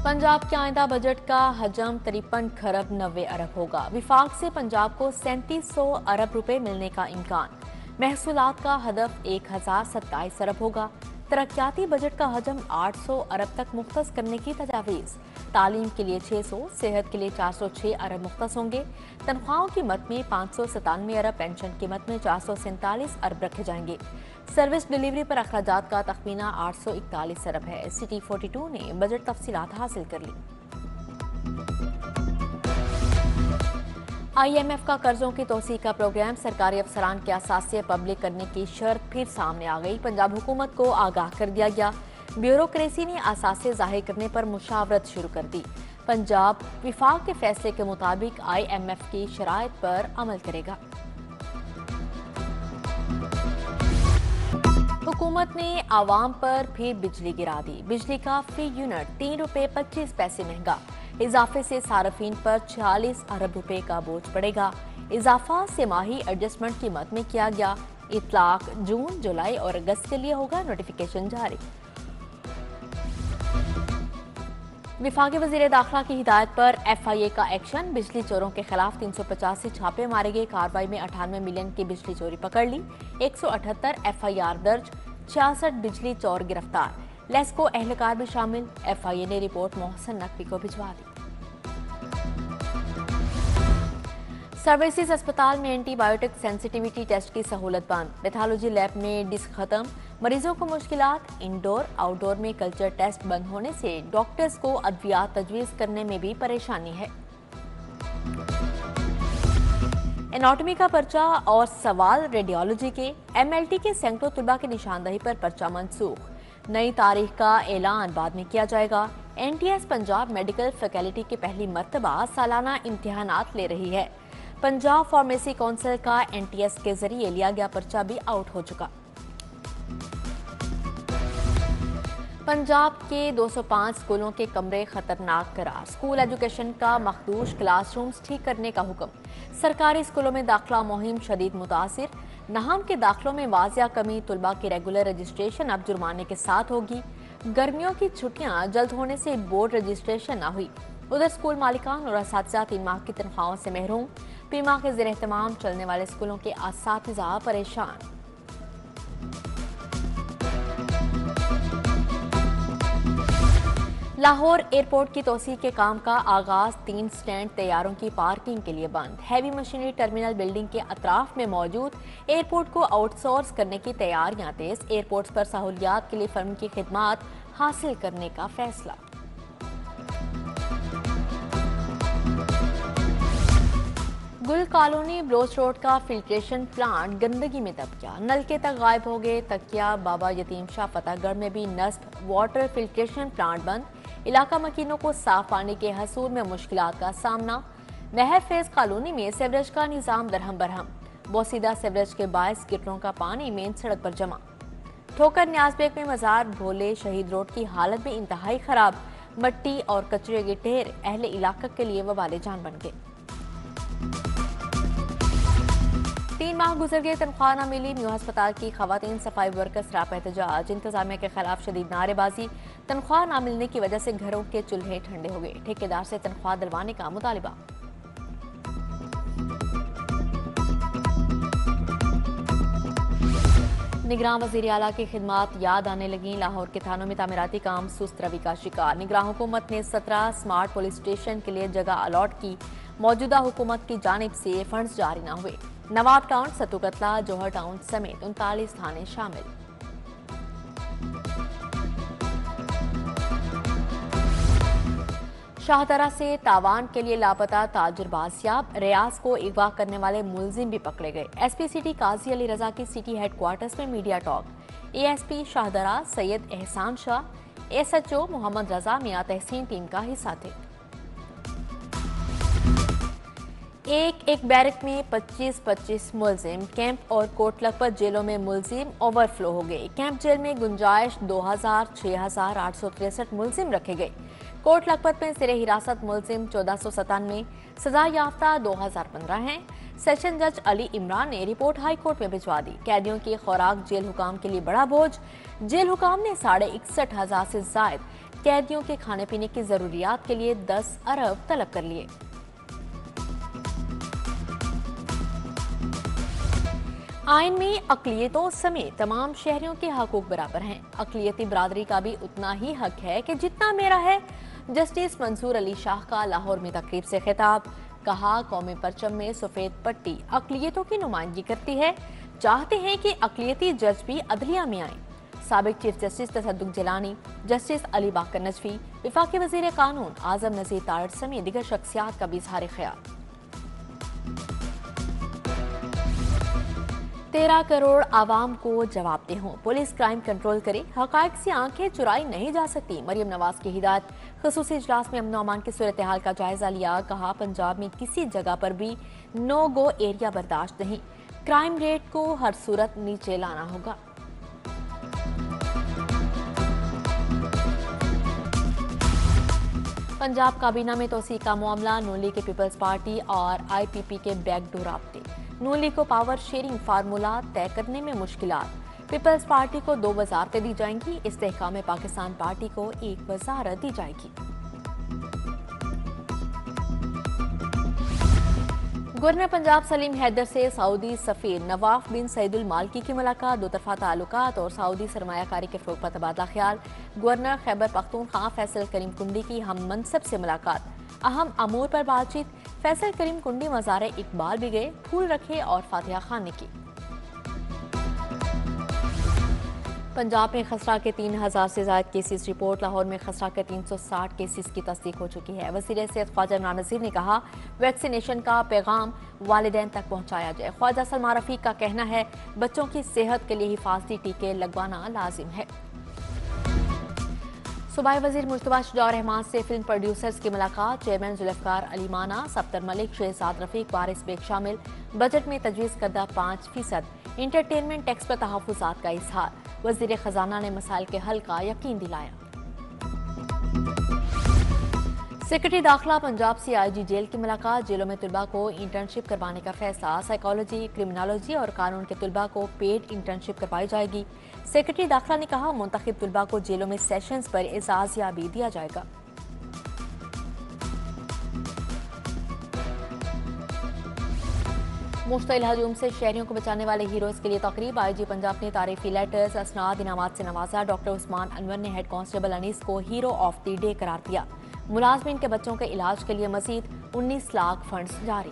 पंजाब के आइंदा बजट का हजम 53 खरब 90 अरब होगा। विफाक से पंजाब को 3700 अरब रुपए मिलने का इम्कान। महसूलात का हदफ 1027 अरब होगा। तरक्याती बजट का हजम 800 अरब तक मुख्तस करने की तजावीज़। तालीम के लिए 600, सेहत के लिए 406 अरब मुख्तस होंगे। तनख्वाहों की मद में 597 अरब, पेंशन की मद में 447 अरब रखे जाएंगे। सर्विस डिलीवरी पर अखराजात का तखमीना 841 अरब है। सिटी 42 ने बजट तफसीलात हासिल कर ली। IMF का कर्जों की तोसी का प्रोग्राम सरकारी अफसरान के असासे पब्लिक करने की शर्त फिर सामने आ गई। पंजाब हुकूमत को आगाह कर दिया गया। ब्यूरोक्रेसी ने असासे जाहिर करने पर मुशावरत शुरू कर दी। पंजाब विफाक के फैसले के मुताबिक IMF की शराइत पर अमल करेगा। हुकूमत ने आवाम पर फिर बिजली गिरा दी। बिजली का फी यूनिट 3 रुपए 25 पैसे महंगा। इजाफे से सार्फिन पर 46 अरब रुपए का बोझ पड़ेगा। इजाफा सेमाही एडजस्टमेंट की मद में किया गया। इतलाक जून, जुलाई और अगस्त के लिए होगा। नोटिफिकेशन जारी। विफाकी वजीर दाखिला की हिदायत पर FIA का एक्शन। बिजली चोरों के खिलाफ 385 छापे मारे गए। कार्रवाई में 98 मिलियन की बिजली चोरी पकड़ ली। 178 FIR दर्ज, 66 बिजली चोर गिरफ्तार। लेस्को एहलकार भी शामिल। FIA ने रिपोर्ट मोहसन नकवी को भिजवा दी। सर्विसेज अस्पताल में एंटीबायोटिक सेंसिटिविटी टेस्ट की सहूलत बंद। पैथोलॉजी लैब में डिस्क खत्म। मरीजों को मुश्किलात। इंडोर आउटडोर में कल्चर टेस्ट बंद होने से डॉक्टर्स को अद्वियात तजवीज़ करने में भी परेशानी है। एनाटॉमी का पर्चा और सवाल रेडियोलॉजी के। MLT के सैकड़ों तलबा की निशानदही पर पर्चा मनसूख। नई तारीख का ऐलान बाद में किया जाएगा। NTS पंजाब मेडिकल फैकल्टी की पहली मर्तबा सालाना इम्तिहानात ले रही है। पंजाब फार्मेसी काउंसिल का NTS के जरिए लिया गया पर्चा भी आउट हो चुका। पंजाब के 205 स्कूलों के कमरे खतरनाक करार। स्कूल एजुकेशन का मखदूश, क्लासरूम्स ठीक करने का हुक्म। सरकारी स्कूलों में दाखिला मुहिम शदीद मुतासिर। नाहम के दाखिलों में वाजिया कमी। तुलबा की रेगुलर रजिस्ट्रेशन अब जुर्माने के साथ होगी। गर्मियों की छुट्टियां जल्द होने से बोर्ड रजिस्ट्रेशन न हुई। उधर स्कूल मालिकान और असातिज़ा 3 माह की तनख्वाहों से महरूम। पीमा के ज़ेर एहतमाम चलने वाले स्कूलों के असातिज़ा परेशान। लाहौर एयरपोर्ट की तोसी के काम का आगाज। 3 स्टैंड तैयारों की पार्किंग के लिए बंद। हैवी मशीनरी टर्मिनल बिल्डिंग के अतराफ में मौजूद एयरपोर्ट को आउटसोर्स करने की तैयारियां तेज। एयरपोर्ट पर सहूलियात के लिए फर्म की खिदमात हासिल करने का फैसला। गुल कॉलोनी ब्लोच रोड का फिल्ट्रेशन प्लांट गंदगी में दब गया। नलके तक गायब हो गए। तकिया बाबा यतीम शाह फतेहगढ़ में भी नस्ब वाटर फिल्ट्रेशन प्लांट बंद। इलाका मकीनों को साफ पानी के हसूल में मुश्किलात का सामना। नहर फेज कॉलोनी में सेवरेज का निजाम दरहम बरहम। बोसीदा सेवरेज के बायस गिटरों का पानी मेन सड़क पर जमा। ठोकर न्याजबेग में मजार भोले शहीद रोड की हालत भी इंतहाई खराब। मट्टी और कचरे के ढेर अहले इलाका के लिए वबाले जान बन गए। 3 माह गुजर गए, तनख्वाह न मिली। म्यू अस्पताल की खवातीन सफाई वर्कर्स रापा एहतजाज। इंतजामिया के खिलाफ शदीद नारेबाजी। तनख्वाह न मिलने की वजह से घरों के चूल्हे ठंडे हो गए। ठेकेदार से तनख्वाह दिलवाने का मुतालिबा। निगरान वजीर आला की खिदमात याद आने लगी। लाहौर के थानों में तामीराती काम सुस्त रवि का शिकार। निगरान हुकूमत ने 17 स्मार्ट पुलिस स्टेशन के लिए जगह अलॉट की। मौजूदा हुकूमत की जानिब से फंड्स जारी न हुए। नवाब टाउन, सत्तू कतला, जौहर टाउन समेत 39 थाने शामिल। शाहदरा से तावान के लिए लापता ताजिर बासियाब। रियाज को अगवा करने वाले मुलजिम भी पकड़े गए। SP सिटी काजी अली रजा की सिटी हेडक्वार्टर्स में media talk. ASP Shahdara Syed एहसान शाह, SHO मोहम्मद रजा मियां तहसीन टीम का हिस्सा थे। एक बैरक में 25-25 मुलजिम। कैंप और कोट लखपत जेलों में मुलजिम ओवरफ्लो हो गए। कैंप जेल में गुंजाइश 6,863 मुलजिम रखे गए। कोट लखपत में सिरे हिरासत मुलजिम 1497, सजा याफ्ता 2015 हैं। सेशन जज अली इमरान ने रिपोर्ट हाई कोर्ट में भिजवा दी। कैदियों की खुराक जेल हुकाम के लिए बड़ा बोझ। जेल हुकाम ने 61,500 से जायद कैदियों के खाने पीने की जरूरियात के लिए 10 अरब तलब कर लिए। आइन में अक़लियतों समेत तमाम शहरियों के हकूक बराबर हैं। अक़लियती बरादरी का भी उतना ही हक है कि जितना मेरा है। जस्टिस मंसूर अली शाह का लाहौर में तकरीब से खिताब। कहा, कौमी परचम में सफेद पट्टी अक़लियतों की नुमाइंदगी करती है। चाहते हैं कि अक़लियती जज भी अदलिया में आए। साबिक chief justice Tassaduq Jillani, justice Ali Baqar Najafi, वफाकी वज़ीर कानून आज़म नज़ीर तारड़ समेत दीगर शख्सियात का भी इज़हार ख्याल। 13 करोड़ आवाम को जवाबदेह हों, पुलिस क्राइम कंट्रोल करे, हकायक से आंखें चुराई नहीं जा सकती। मरियम नवाज की हिदायत। ख़ुसूसी इजलास में अमन अमान की सूरत हाल का जायजा लिया। कहा, पंजाब में किसी जगह पर भी नो गो एरिया बर्दाश्त नहीं। क्राइम रेट को हर सूरत नीचे लाना होगा। पंजाब काबीना में तोसी का मामला। नून लीग के पीपल्स पार्टी और IPP के बैकडोर राब्ते। नून लीग को पावर शेयरिंग फार्मूला तय करने में मुश्किलात। पीपल्स पार्टी को 2 वजारतें दी जाएंगी। इस्तेहकाम पाकिस्तान पार्टी को 1 वजारत दी जाएगी। गवर्नर पंजाब सलीम हैदर से सऊदी सफीर नवाफ बिन सईदुल मालकी की मुलाकात। दो तरफा ताल्लुकात और सऊदी सरमायाकारी के फ़रोग़ पर तबादला ख्याल। गवर्नर खैबर पख्तूनख्वा फैसल करीम कुंडी की हम मनसब से मुलाकात। अहम अमूर पर बातचीत। फैसल करीम कुंडी मज़ार इकबाल भी गए, फूल रखे और फातिहा खानी की। पंजाब में खसरा के 3000 से ज्यादा केसेस रिपोर्ट। लाहौर में खसरा के 360 केसेस की तस्दीक हो चुकी है। वज़ीर सेहत ख्वाजा इमरान नज़ीर ने कहा, वैक्सीनेशन का पैगाम वालिदैन तक पहुँचाया जाए। ख्वाजा सलमान रफ़ीक का कहना है, बच्चों की सेहत के लिए हिफाजती टीके लगवाना लाजिम है। सूबाई वज़ीर मुश्तबा शुजा रहमान से फिल्म प्रोड्यूसर्स की मुलाकात। चेयरमैन जुल्फ़िकार अली माना, सफ्तर मलिक, शहजाद रफ़ीक, वारिस बेग शामिल। बजट में तजवीज़ करदा 5% इंटरटेनमेंट टैक्स पर तहफ़्फ़ुज़ात का इज़हार। वज़ीर ख़जाना ने मसाइल के हल का यकीन दिलाया। सेक्रेटरी दाखिला पंजाब से IG जेल की मुलाकात। जेलों में तलबा को इंटर्नशिप करवाने का फैसला। साइकोलॉजी, क्रिमिनोलॉजी और कानून के तलबा को पेड इंटर्नशिप करवाई जाएगी। सेक्रेटरी दाखिला ने कहा, मुंतखब तलबा को जेलों में सेशंस पर एजाज़िया भी दिया जाएगा। मुश्तइल हजूम से शहरियों को बचाने वाले हीरोज़ के लिए तकरीब। IG पंजाब ने तारीफी लेटर्स, असनाद, इनामात से नवाजा। डॉक्टर उस्मान अनवर ने हेड कांस्टेबल अनीस को हीरो ऑफ द डे करार दिया। मुलाजमीन के बच्चों के इलाज के लिए मजीद 19 लाख फंड्स जारी।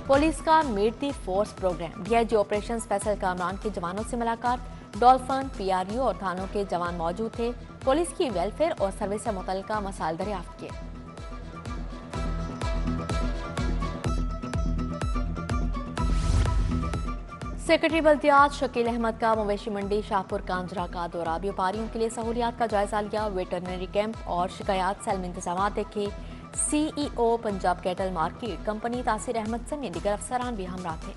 पुलिस का meet the force program. DIG operation Faisal Kamran के जवानों से मुलाकात। डॉल्फिन, PRU और थानों के जवान मौजूद थे। पुलिस की वेलफेयर और सर्विस से मुतल्लिका मसाइल दरियाफ्त किए। सेक्रेटरी बल्दियात शकील अहमद का मवेशी मंडी शाहपुर कांजरा का दौरा। व्यापारियों के लिए सहूलियात का जायजा लिया। वेटरनरी कैंप और शिकायत सेल में इंतजाम देखे। CEO Punjab cattle market company Tasir Ahmad समेत दीगर अफसरान भी हमरा थे।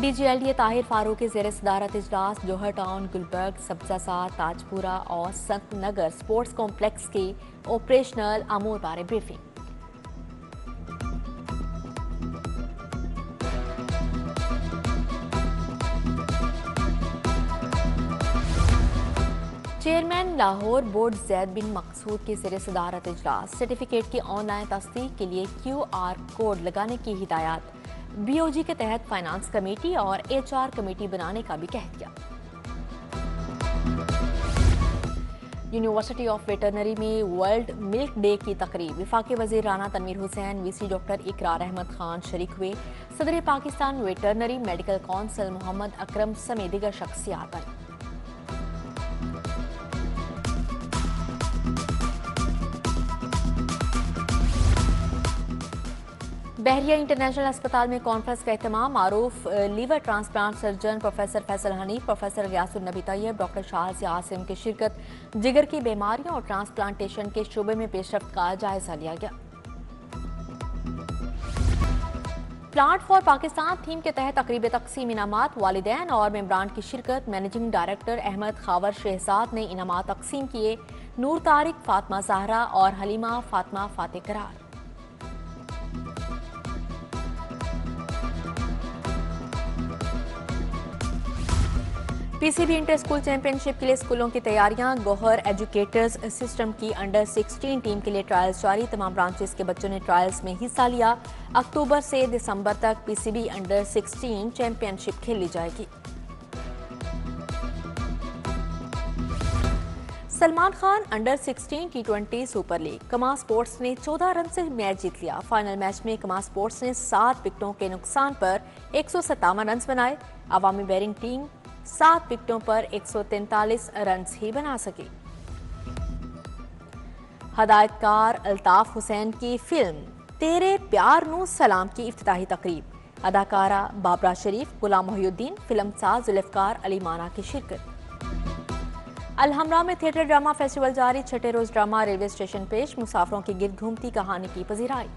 DGLDA ताहिर फारूक के ज़ेर सदारत इजलास। जौहर टाउन, गुलबर्ग, सब्जासार, ताजपुरा और संत नगर स्पोर्ट्स कॉम्प्लेक्स के ऑपरेशनल अमूर बारे briefing. Chairman Lahore board Zaid bin Maqsood की ज़ेर सदारत इजलास। सर्टिफिकेट की ऑनलाइन तस्दीक के लिए QR कोड लगाने की हिदायत। BOG के तहत फाइनेंस कमेटी और HR कमेटी बनाने का भी कह दिया। यूनिवर्सिटी ऑफ वेटरनरी में वर्ल्ड मिल्क डे की तकरीब। वफाकी वज़ीर राना तनवीर हुसैन, VC डॉक्टर इकरार अहमद खान शरीक हुए। सदर Pakistan veterinary medical council Muhammad Akram समेत दीगर शख्सियात आई। बहरिया इंटरनेशनल अस्पताल में कॉन्फ्रेंस का एहतमाम। मारूफ liver transplant surgeon professor Faisal Hanif, professor Riazul Nabi Tayyab, doctor शाहज़ Asim की शिरकत। जिगर की बीमारियों और ट्रांसप्लांटेशन के शोबे में पेशरफ्त का जायजा लिया गया। प्लांट फॉर पाकिस्तान थीम के तहत तकरीब तकसीम इनामात। वालिदैन और मेंबरान की शिरकत। मैनेजिंग डायरेक्टर अहमद खावर शहजाद ने इनामात तकसीम किए। नूर तारिक, फातिमा ज़हरा और हलीमा फातिमा फातेह करार। पीसीबी इंटर स्कूल चैंपियनशिप के लिए स्कूलों की तैयारियां। गौहर एजुकेटर्स सिस्टम की अंडर 16 टीम के लिए ट्रायल्स जारी। तमाम ब्रांचेस के बच्चों ने ट्रायल्स में हिस्सा लिया। अक्टूबर से दिसंबर तक पीसीबी अंडर 16 चैंपियनशिप खेली जाएगी। Salman Khan under 16 T20 super league. कमा स्पोर्ट्स ने 14 रन से मैच जीत लिया। फाइनल मैच में कमा स्पोर्ट्स ने 7 विकेटों के नुकसान पर 157 रन बनाए। अवामी बैरिंग टीम 7 विकेटों पर 143 रन ही बना सकी। हदायतकार अल्ताफ हुसैन की फिल्म तेरे प्यार नू सलाम की इफ्तिताही तकरीब। अदाकारा बाबरा शरीफ, गुलाम मोहिउद्दीन, फिल्म साज जुल्फकार अली माना की शिरकत। अलहमरा में थिएटर ड्रामा फेस्टिवल जारी। छठे रोज ड्रामा रेलवे स्टेशन पेश। मुसाफिरों की गिरद घूमती कहानी की पजीराई।